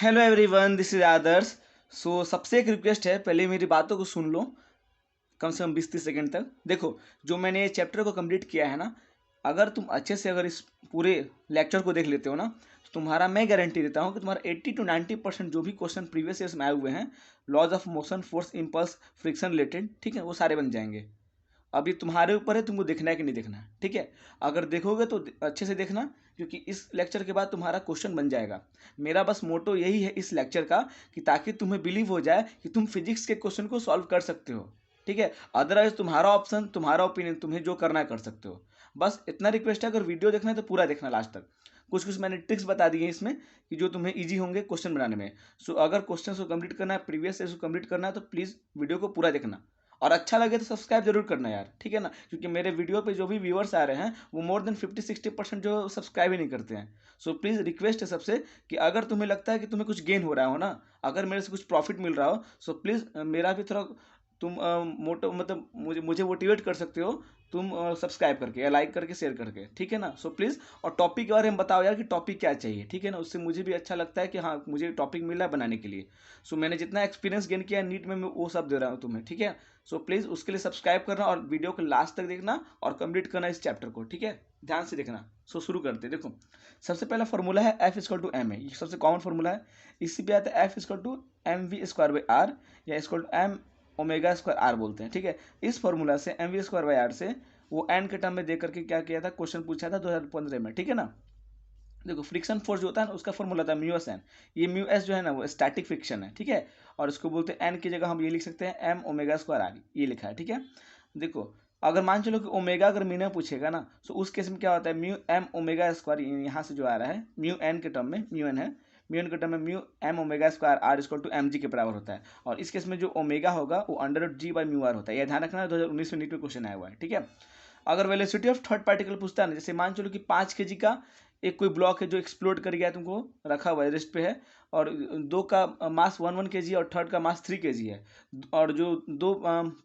Hello everyone, this is आदर्श। सबसे एक request है, पहले मेरी बातों को सुन लो कम से कम 20-30 सेकंड तक। देखो, जो मैंने ये चैप्टर को कंप्लीट किया है ना, अगर तुम अच्छे से अगर इस पूरे लेक्चर को देख लेते हो ना, तो तुम्हारा मैं गारंटी देता हूँ कि तुम्हारा 80 to 90% जो भी क्वेश्चन प्रीवियस ईयर्स में आए हुए हैं, laws of motion, force, impulse, friction related, ठीक है, वो सारे बन जाएंगे। अब ये तुम्हारे ऊपर है, तुमको देखना है कि नहीं देखना है, ठीक है। अगर देखोगे तो अच्छे से देखना, क्योंकि इस लेक्चर के बाद तुम्हारा क्वेश्चन बन जाएगा। मेरा बस मोटो यही है इस लेक्चर का, कि ताकि तुम्हें बिलीव हो जाए कि तुम फिजिक्स के क्वेश्चन को सॉल्व कर सकते हो, ठीक है। अदरवाइज तुम्हारा ऑप्शन, तुम्हारा ओपिनियन, तुम्हें जो करना है कर सकते हो। बस इतना रिक्वेस्ट है, अगर वीडियो देखना है तो पूरा देखना लास्ट तक। कुछ कुछ मैंने ट्रिक्स बता दी हैं इसमें, कि जो तुम्हें इजी होंगे क्वेश्चन बनाने में। अगर क्वेश्चन को कंप्लीट करना है, प्रीवियस से कंप्लीट करना है, तो प्लीज़ वीडियो को पूरा देखना। और अच्छा लगे तो सब्सक्राइब जरूर करना यार, ठीक है ना, क्योंकि मेरे वीडियो पे जो भी व्यूअर्स आ रहे हैं वो मोर देन 50-60% जो सब्सक्राइब ही नहीं करते हैं। प्लीज़ रिक्वेस्ट है सबसे, कि अगर तुम्हें लगता है कि तुम्हें कुछ गेन हो रहा हो ना, अगर मेरे से कुछ प्रॉफिट मिल रहा हो, प्लीज़ मेरा भी थोड़ा तुम मोटो मतलब मुझे मोटिवेट कर सकते हो, तुम सब्सक्राइब करके या लाइक करके शेयर करके, ठीक है ना। प्लीज़, और टॉपिक के बारे में बताओ यार कि टॉपिक क्या चाहिए, ठीक है ना, उससे मुझे भी अच्छा लगता है कि हाँ, मुझे टॉपिक मिला है बनाने के लिए। मैंने जितना एक्सपीरियंस गेन किया है नीट में, मैं वो सब दे रहा हूँ तुम्हें, ठीक है। प्लीज़ उसके लिए सब्सक्राइब करना और वीडियो को लास्ट तक देखना और कंप्लीट करना इस चैप्टर को, ठीक है, ध्यान से देखना। शुरू करते हैं। देखो, सबसे पहला फॉर्मूला है F=m है, ये सबसे कॉमन फॉर्मूला है। इसी पे आता है F=mv²r, या m²r बोलते हैं, ठीक है। इस फॉर्मूला से mv²r से वो एन के टर्म में दे करके क्या किया था, क्वेश्चन पूछा था 2015 में, ठीक है ना। देखो, फ्रिक्शन फोर्स जो होता है ना, उसका फॉर्मूला था म्यू एस एन। ये म्यू एस जो है ना, वो स्टैटिक फ्रिक्शन है, ठीक है। और इसको बोलते हैं एन की जगह हम ये लिख सकते हैं m⍵²r, ये लिखा है, ठीक है। देखो, अगर मान चलो कि ओमेगा अगर मीना पूछेगा ना, तो उस केस में क्या होता है, m⍵², यहाँ से जो आ रहा है म्यू एन के टर्म में, म्यू एन है, म्यू एन के टर्म में m⍵²r=m g के बराबर होता है। और इस केस में जो ओमेगा होगा वो √g/μr होता है। यह ध्यान रखना, 2019 में नीट में क्वेश्चन आया हुआ है, ठीक है। अगर वेलोसिटी ऑफ थर्ड पार्टिकल पूछता है ना, जैसे मान चलो कि 5 kg का एक कोई ब्लॉक है जो एक्सप्लोड कर गया, तुमको रखा हुआ है, रेस्ट पे है, और दो का मास 1 kg और थर्ड का मास 3 kg है, और जो दो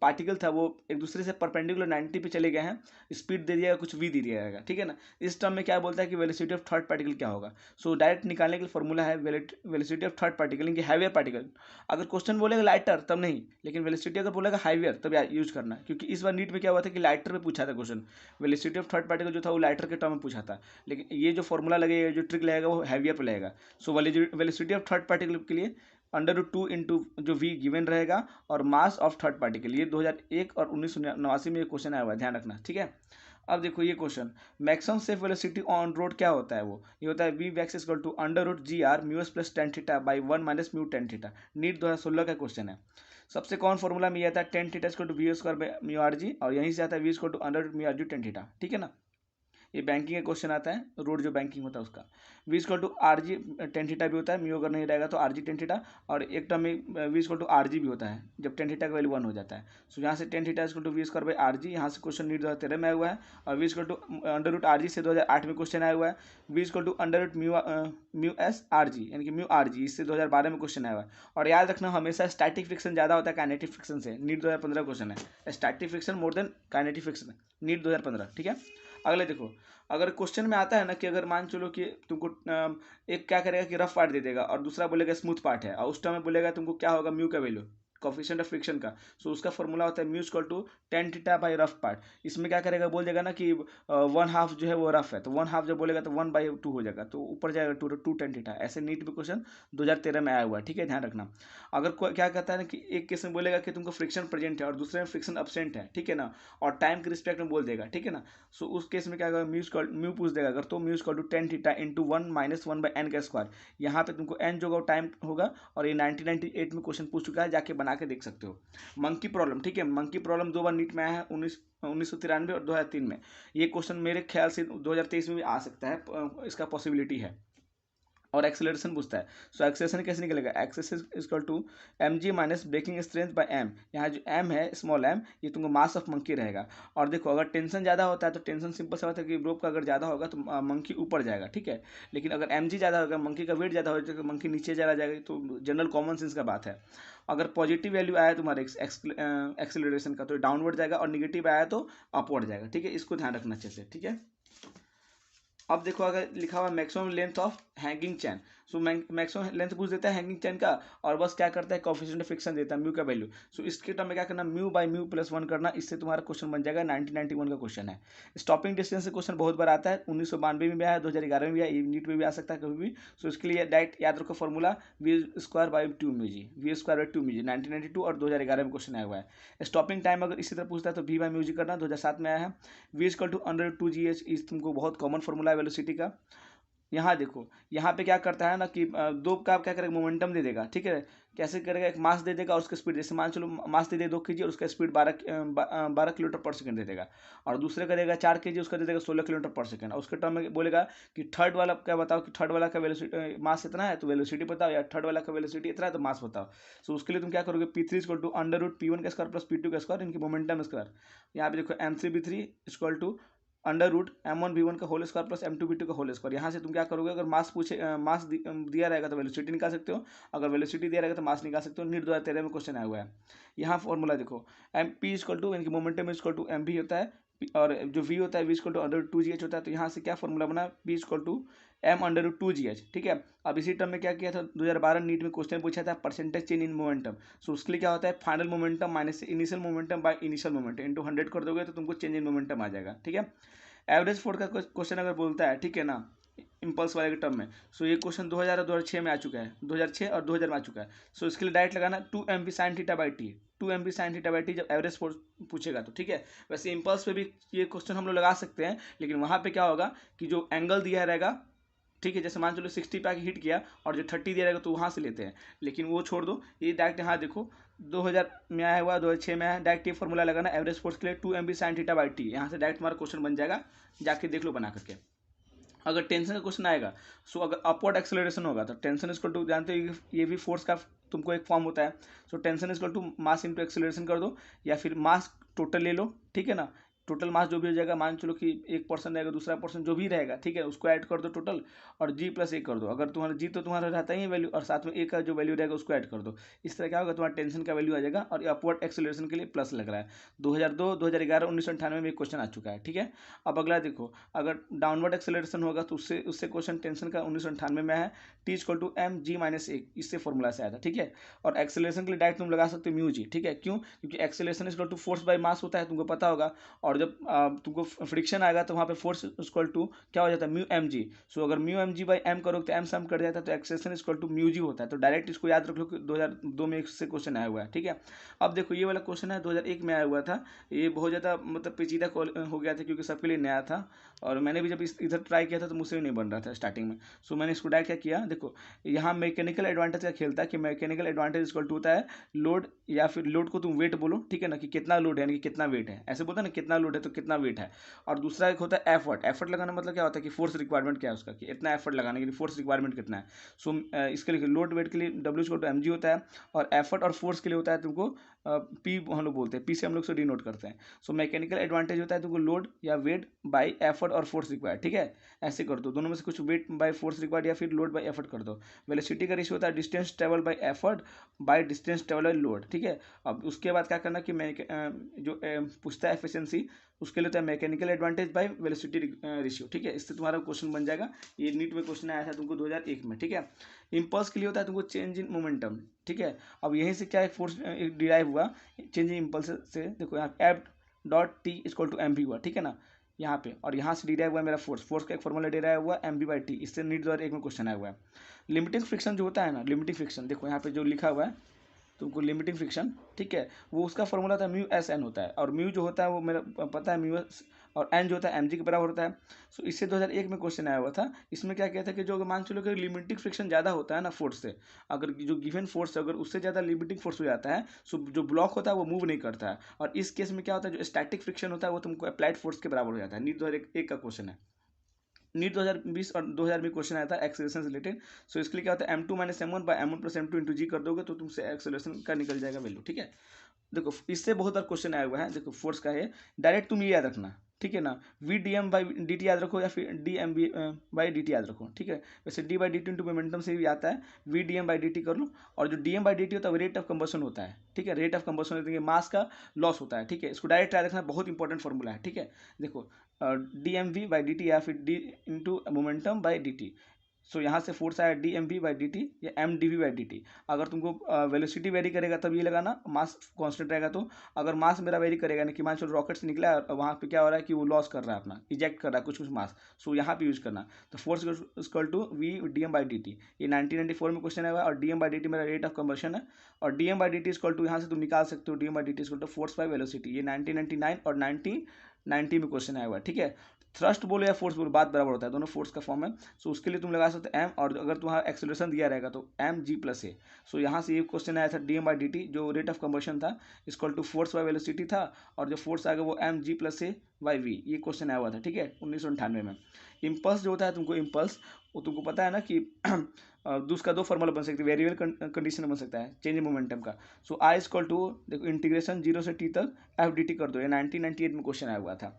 पार्टिकल था वो एक दूसरे से परपेंडिकुलर 90 पे चले गए हैं, स्पीड दे दिया कुछ भी दे दिया जाएगा, ठीक है ना। इस टर्म में क्या बोलता है कि वेलोसिटी ऑफ थर्ड पार्टिकल क्या होगा। डायरेक्ट निकालने के लिए फॉर्मूला है वेलोसिटी ऑफ थर्ड पार्टिकल, इनकी हैवियर पार्टिकल। अगर क्वेश्चन बोलेगा लाइटर तब नहीं, लेकिन वेलोसिटी अगर बोलेगा हाईवियर तब यूज करना, क्योंकि इस बार नीट में क्या हुआ था कि लाइटर पे पूछा था question. Velocity of third particle जो था वो लाइटर के टर्म में पूछा था, लेकिन ये जो फॉर्मूला लगेगा, जो ट्रिक लगेगा, वो हैवियर पे लगेगा। वेलोसिटी ऑफ थर्ड पार्टिकल के लिए √2 इंटू जो v गिवन रहेगा, और मास ऑफ थर्ड पार्टिकल, ये 2001 और 1989 में ये क्वेश्चन आया हुआ है, ध्यान रखना, ठीक है। अब देखो ये question, maximum safe velocity on road क्या होता है, ये होता है v(x=√gr μs+tan θ/1 - μ tan θ। नीट 2016 का क्वेश्चन है। सबसे कॉमन फॉर्मूला में ये आता है tan θ=v²/μrg, और यहीं से आता है v=√μrg tan θ, ठीक है ना। ये बैंकिंग का क्वेश्चन आता है, रोड जो बैंकिंग होता है उसका। v=rg tan θ भी होता है, म्यू अगर नहीं रहेगा तो rg tan θ, और एक टर्म में v=rg भी होता है जब tan θ का वैल्यू 1 हो जाता है। यहाँ से tan θ v²/rg, यहाँ से क्वेश्चन नीट 2013 में आया हुआ है, और v=√rg से 2008 में क्वेश्चन आया हुआ है। v=√μs(rg), यानी कि μrg, इससे 2012 में क्वेश्चन आया हुआ है। और याद रखना, हमेशा स्टैटिक फ्रिक्शन ज़्यादा होता है काइनेटिक फ्रिक्शन से। नीट 2015 क्वेश्चन है, static friction more than kinetic friction, NEET 2015, ठीक है। अगले देखो, अगर क्वेश्चन में आता है ना कि अगर मान चलो कि तुमको एक क्या करेगा कि रफ पार्ट दे देगा, और दूसरा बोलेगा स्मूथ पार्ट है, और उस टाइम में बोलेगा तुमको क्या होगा, म्यू का वैल्यू, कोफिशिएंट ऑफ फ्रिक्शन का। उसका फॉर्मूला होता है μ=tan θ रफ पार्ट। इसमें क्या करेगा, बोल देगा ना कि 1/2 जो है वो रफ है, तो 1/2 जब बोलेगा तो 1/2 हो जाएगा, तो ऊपर जाएगा 2 tan θ। ऐसे नीट में क्वेश्चन 2013 में आया हुआ है, ठीक है, ध्यान रखना। अगर क्या कहता है ना कि एक केस में बोलेगा कि तुमको फ्रिक्शन प्रेजेंट है और दूसरे में फ्रिक्शन अब्सेंट है, ठीक है ना, और टाइम के रिस्पेक्ट में बोल देगा, ठीक है ना। उस केस में क्या होगा, म्यू पूछ देगा अगर, तो μ=tan θ इंटू 1 - 1/n²। यहाँ पे तुमको n जो होगा टाइम होगा, और ये 1998 में क्वेश्चन पूछ चुका है, जाके बना के देख सकते हो। मंकी प्रॉब्लम, ठीक है, मंकी प्रॉब्लम 2 बार नीट में आया है, 1993 और 2003 में। ये क्वेश्चन मेरे ख्याल से 2023 में भी आ सकता है, इसका पॉसिबिलिटी है। और एक्सेलरेशन पूछता है, एक्सेलरेशन कैसे निकलेगा, x=mg - breaking strength by m। यहाँ जो m है, स्मॉल m, ये तुमको मास ऑफ मंकी रहेगा। और देखो, अगर टेंशन ज़्यादा होता है तो टेंशन सिंपल सा होता है कि रोप का अगर ज़्यादा होगा तो मंकी ऊपर जाएगा, ठीक है। लेकिन अगर mg ज़्यादा होगा, मंकी का वेट ज़्यादा हो जाएगा, मंकी नीचे चला जाएगा, तो जनरल कॉमन सेंस का बात है। अगर पॉजिटिव वैल्यू आया तुम्हारे एक्सेलरेशन का तो डाउनवर्ड जाएगा, और निगेटिव आया तो अपवर्ड जाएगा, ठीक है। इसको ध्यान रखना अच्छे से, ठीक है। अब देखो, अगर लिखा हुआ maximum length of hanging chain. So maximum length पूछ देता है हैंगिंग चैन का, और बस क्या करता है कोएफिशिएंट ऑफ फ्रिक्शन देता है म्यू का वैल्यू। सो इसके टर्म में क्या करना, म्यू बाई म्यू प्लस 1 करना, इससे तुम्हारा क्वेश्चन बन जाएगा। 1991 का क्वेश्चन है। स्टॉपिंग डिस्टेंस से क्वेश्चन बहुत बार आता है, 1992 में भी आया, 2011 में भी आया, नीट में भी आ सकता है कभी भी। सो इसके लिए डायरेक्ट याद रखो formula v square by 2 mu g, v square by 2 mu g. 1992 और 2011 में क्वेश्चन आया हुआ है। स्टॉपिंग टाइम अगर इसी तरह पूछता है तो वी बाई म्यू जी करना, 2007 में आया है। V equal to under 2 GH, इस तुमको बहुत कॉमन फॉर्मूला है वेलोसिटी का। यहाँ देखो, यहाँ पे क्या करता है ना कि दो का क्या करेगा, मोमेंटम दे देगा, ठीक है। कैसे करेगा, एक मास दे देगा और उसका स्पीड, जैसे मान चलो मास दे दे 2 kg और उसका स्पीड 12 किलोमीटर पर सेकंड दे देगा, और दूसरे का देगा 4 kg, उसका दे देगा 16 किलोमीटर पर सेकंड। और उसके टर्म में बोलेगा कि थर्ड वाला क्या बताओ, कि थर्ड वाला का वेलोसिटी मास इतना है तो वेलोसिटी बताओ, या थर्ड वाला का वेलोसिटी इतना है तो मास बताओ। सो उसके लिए तुम क्या करोगे, P3 equal to under root P1 का स्क्वायर प्लस P2 का स्क्वायर, इनकी मोमेंटम स्क्वायर। यहाँ पे देखो M3V3 equal to under root M1V1 का होल स्क्वायर प्लस M2V2 का होल स्क्वायर। यहाँ से तुम क्या करोगे, अगर मास मास दिया रहेगा तो वेलोसिटी निकाल सकते हो, अगर वेलोसिटी दिया रहेगा तो मास निकाल सकते हो। नीट 2013 में क्वेश्चन आया हुआ है। यहाँ फॉर्मूला देखो, एम पी इक्वल टू इनकी मोमेंटम इक्वल टू एम भी होता है, और जो वी होता है V equal to under 2GH होता है। तो यहाँ से क्या फॉर्मूला बना, P equal to M under root 2GH, ठीक है। अब इसी टर्म में क्या किया था, 2012 नीट में क्वेश्चन पूछा था परसेंटेज चेंज इन मोमेंटम। सो उसके लिए क्या होता है, final momentum minus initial momentum by initial momentum into 100 कर दोगे तो तुमको चेंज इन मोमेंटम आ जाएगा, ठीक है। एवरेज फोर्स का क्वेश्चन अगर बोलता है, ठीक है ना, इम्पल्स वाले के टर्म में। सो ये क्वेश्चन 2000 और 2006 में आ चुका है, 2006 और 2000 में आ चुका है। सो इसके लिए डायरेक्ट लगाना 2 mv sin theta by T, 2 mv sin theta by T जब एवरेज फोर्स पूछेगा तो, ठीक है। वैसे इम्पल्स पे भी ये क्वेश्चन हम लोग लगा सकते हैं, लेकिन वहाँ पे क्या होगा कि जो एंगल दिया रहेगा, ठीक है, जैसे मान चलो 60 पे आके हिट किया और जो 30 दिया रहेगा तो वहाँ से लेते हैं, लेकिन वो छोड़ दो। ये डायरेक्ट यहाँ देखो 2000 में आया हुआ, 2006 में आया, डायरेक्ट ये फॉर्मूला लगाना एवरेज फोर्स के लिए 2 mv sin theta by T. यहाँ से डायरेक्ट तुम्हारा क्वेश्चन बन जाएगा, जाके देख लो बना करके। अगर टेंशन का क्वेश्चन आएगा, सो अगर अपवर्ड एक्सेलरेशन होगा तो टेंशन इक्वल टू, जानते हो ये भी फोर्स का तुमको एक फॉर्म होता है। So tension equal to mass into acceleration कर दो, या फिर मास टोटल ले लो, ठीक है ना। टोटल मास जो भी हो जाएगा, मान चलो कि 1% रहेगा, दूसरा पर्सन जो भी रहेगा, ठीक है, उसको ऐड कर दो टोटल, और जी प्लस ए कर दो। अगर तुम्हारा जी तो तुम्हारा रहता ही है वैल्यू, और साथ में ए का जो वैल्यू रहेगा उसको ऐड कर दो। इस तरह क्या होगा, तुम्हारा टेंशन का वैल्यू आ जाएगा, और अपवर्ड एक्सेलरेशन के लिए प्लस लग रहा है। 2002, 2011, 1998 में एक क्वेश्चन आ चुका है, ठीक है। अब अगला देखो, अगर डाउनवर्ड एक्सेलरेशन होगा तो उससे क्वेश्चन टेंशन का 1998 में है, T equal to M G minus A, इससे फॉर्मूला से आया था, ठीक है। और एक्सेलरेशन के लिए डायरेक्ट तुम लगा सकते हो म्यू जी, ठीक है। क्यों, क्योंकि acceleration equal to force by mass होता है, तुमको पता होगा। और जब तुमको फ्रिक्शन आएगा तो वहाँ पे फोर्स इक्वल टू क्या हो जाता है, म्यू एम जी। सो अगर mu M G by M करोगे तो एम सम कट जाता है, तो acceleration equal to mu G होता है। तो डायरेक्ट इसको याद रख लो कि 2002 में इससे क्वेश्चन आया हुआ है, ठीक है। अब देखो ये वाला क्वेश्चन है 2001 में आया हुआ था। ये बहुत ज़्यादा मतलब पेचीदा हो गया था, क्योंकि सबके लिए नया था, और मैंने भी जब इधर ट्राई किया था तो मुझसे भी नहीं बन रहा था स्टार्टिंग में। सो मैंने इसको डायरेक्ट क्या किया, देखो यहाँ मैकेनिकल एडवांटेज का खेलता है कि मैकेनिकल एडवांटेज इक्वल टू होता है लोड, या फिर लोड को तुम वेट बोलो, ठीक है ना, कि कितना लोड है, यानी कि कितना वेट है, ऐसे बोलते हैं ना, कितना लोड है तो कितना वेट है। और दूसरा एक होता है एफर्ट। एफर्ट लगाना मतलब क्या होता है कि फोर्स रिक्वायरमेंट क्या है उसका, कि इतना एफर्ट लगाने के लिए फोर्स रिक्वायरमेंट कितना है। सो इसके लिए लोड वेट के लिए W equal to M G होता है, और एफर्ट और फोर्स के लिए होता है तुमको पी, हम लोग बोलते हैं पी से हम लोग से डिनोट करते हैं। सो मैकेनिकल एडवांटेज होता है तुमको लोड या वेट बाय एफर्ट और फोर्स रिक्वायर्ड, ठीक है। ऐसे कर दो, दोनों में से कुछ वेट बाय फोर्स रिक्वायर्ड या फिर लोड बाय एफर्ट कर दो। वेलोसिटी का रेशियो होता है distance travel by effort by distance travel by load, ठीक है। अब उसके बाद क्या करना कि जो पूछता है एफिशिएंसी, उसके लिए होता है mechanical advantage by velocity ratio, ठीक है। इससे तुम्हारा क्वेश्चन बन जाएगा। ये नीट में क्वेश्चन आया था तुमको 2001 में, ठीक है। इम्पल्स के लिए होता है तुमको चेंज इन मोमेंटम, ठीक है। अब यहीं से क्या एक फोर्स डिराइव हुआ चेंज इन इम्पल्स से, देखो यहाँ F dot T equal to M भी हुआ, ठीक है ना, यहाँ पे। और यहाँ से डिराइव हुआ मेरा फोर्स का एक फॉर्मूला डिराइव हुआ एम बी बाई टी, इससे नीट 2001 में क्वेश्चन आया हुआ है। लिमिटिंग फ्रिक्शन जो होता है ना, लिमिटिंग फ्रिक्शन देखो यहाँ पे जो लिखा हुआ है तुमको, लिमिटिंग फ्रिक्शन, ठीक है, वो उसका फॉर्मूला था म्यू एस एन होता है, और म्यू जो होता है वो मेरा पता है म्यू एस, और एन जो होता है एम जी के बराबर होता है। सो इससे 2001 में क्वेश्चन आया हुआ था। इसमें क्या कहता है कि जो अगर मान चलो कि लिमिटिंग फ्रिक्शन ज़्यादा होता है ना फोर्स से, अगर जो गिवन फोर्स अगर उससे ज़्यादा लिमिटिंग फोर्स हो जाता है, सो जो ब्लॉक होता है वो मूव नहीं करता है। और इस केस में क्या होता है, जो स्टैटिक फ्रिक्शन होता है वो तुमको अप्लाइड फोर्स के बराबर हो जाता है। नीट 2001 का क्वेश्चन है। नीट 2020 और 2000 में क्वेश्चन आया था एक्सेलरेशन से रिलेटेड। सो इसके लिए क्या होता है, m2 minus m1 by m1 plus m2 into G कर दोगे तो तुमसे एक्सेलरेशन का निकल जाएगा वैल्यू, ठीक है। देखो इससे बहुत बार क्वेश्चन आया हुआ है, देखो फोर्स का है, डायरेक्ट तुम ये याद रखना, ठीक है ना, V D M by D T याद रखो, या फिर D M B by D T याद रखो, ठीक है। वैसे D by D T into momentum से भी आता है, V D M by D T कर लो। और जो D M by D T होता है वो रेट ऑफ कंबशन होता है, ठीक है, रेट ऑफ कंबशन देंगे, मास का लॉस होता है, ठीक है। इसको डायरेक्ट याद रखना, बहुत इंपॉर्टेंट फॉर्मूला है, ठीक है। देखो D M V by D T या फिर D into momentum by D T, so यहाँ से फोर्स आया D M V by D T या M D V by D T. अगर तुमको वेलोसिटी वेरी करेगा तब ये लगाना, मास कांस्टेंट रहेगा तो। अगर मास मेरा वेरी करेगा ना कि मान चलो रॉकेट से निकला है वहाँ पे क्या हो रहा है कि वो लॉस कर रहा है अपना, इजेक्ट कर रहा है कुछ कुछ मास, सो यहाँ पे यूज करना। तो force equal to V D M by D T, ये 1994 में क्वेश्चन आया और D M by D T मेरा रेट ऑफ कन्वर्शन है। और D M by D T equal to यहाँ से तुम निकाल सकते हो D M by D T equal to force by velocity, ये 1999 और 1990 में क्वेश्चन आया हुआ है, ठीक है। थ्रस्ट बोलो या फोर्स बोलो बात बराबर होता है, दोनों फोर्स का फॉर्म है। सो उसके लिए तुम लगा सकते हो एम, और अगर तुम्हारा एक्सेलरेशन दिया रहेगा तो एम जी प्लस ए। सो यहाँ से ये क्वेश्चन आया था D M by D T, जो रेट ऑफ कन्वर्शन था equal to force by velocity था, और जो फोर्स आएगा वो M G plus A by V, ये क्वेश्चन आया हुआ था, ठीक है, 1998 में। इम्पल्स जो होता है तुमको इम्पल्स, वो तुमको पता है ना कि उसका दो फॉर्मूला बन सकती है, वेरिएबल कंडीशन बन सकता है चेंज मोमेंटम का। सो आई इक्वल टू देखो इंटीग्रेशन 0 से टी तक एफ डी टी कर दो, ये 1998 में क्वेश्चन आया हुआ था।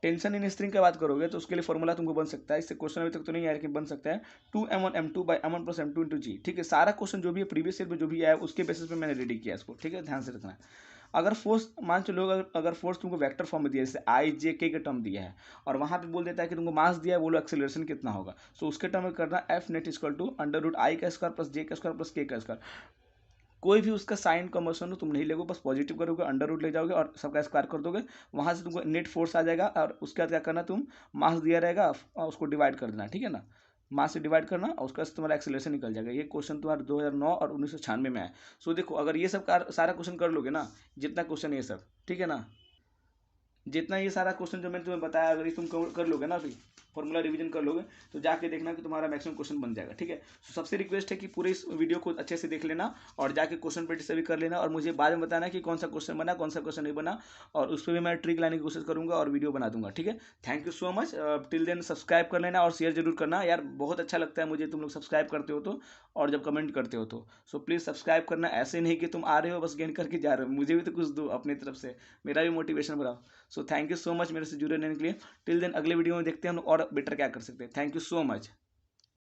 टेंशन इन स्ट्रिंग की बात करोगे तो उसके लिए फॉर्मूला तुमको बन सकता है, इससे क्वेश्चन अभी तक तो नहीं आया लेकिन बन सकता है 2m1 m2 by m1 plus m2 into जी, ठीक है। सारा क्वेश्चन जो भी है प्रीवियस ईयर में जो भी आया उसके बेसिस पे मैंने रेडी किया इसको, ठीक है, ध्यान से रखना। अगर फोर्स मान चलो अगर फोर्स तुमको वेक्टर फॉर्म में दिया है, जैसे आई जे के टर्म दिया है और वहाँ पे बोल देता है कि तुमको मास दिया है, बोलो एक्सेलरेशन कितना होगा, सो उसके टर्म में करना F net equal to under root I का स्क्वायर प्लस जे का स्क्वायर प्लस के का स्क्वायर। कोई भी उसका साइन कन्वर्शन हो तुम नहीं लोगे, बस पॉजिटिव करोगे, अंडर रूट ले जाओगे और सबका स्क्वायर कर दोगे, वहाँ से तुमको नेट फोर्स आ जाएगा। और उसके बाद क्या करना, तुम मास दिया रहेगा और उसको डिवाइड कर देना, ठीक है ना, मास से डिवाइड करना और उसका तुम्हारा एक्सेलरेशन निकल जाएगा। ये क्वेश्चन तुम्हारा 2009 और 1996 में है। सो देखो अगर ये सब सारा क्वेश्चन कर लोगे ना, जितना क्वेश्चन ये सब, ठीक है ना, जितना ये सारा क्वेश्चन जो मैंने तुम्हें बताया अगर ये तुम कर लोगे ना, अभी फॉर्मूला रिवीजन कर लोगे तो जाके देखना कि तुम्हारा मैक्सिमम क्वेश्चन बन जाएगा, ठीक है। तो सबसे रिक्वेस्ट है कि पूरे इस वीडियो को अच्छे से देख लेना और जाके क्वेश्चन प्रैक्टिस भी कर लेना, और मुझे बाद में बताना कि कौन सा क्वेश्चन बना कौन सा क्वेश्चन नहीं बना, और उस पर भी मैं ट्रिक लाने की कोशिश करूंगा और वीडियो बना दूंगा, ठीक है। Thank you so much. Till then subscribe कर लेना और शेयर जरूर करना यार, बहुत अच्छा लगता है मुझे तुम लोग सब्सक्राइब करते हो तो, और जब कमेंट करते हो तो। सो प्लीज़ सब्सक्राइब करना, ऐसे नहीं कि तुम आ रहे हो बस गेन करके जा रहे हो, मुझे भी तो कुछ दो अपनी तरफ से, मेरा भी मोटिवेशन बढ़ाओ। So thank you so much मेरे से जुड़े रहने के लिए। टिल देन अगले वीडियो में देखते हैं हम लोग और बेटर क्या कर सकते हैं। Thank you so much.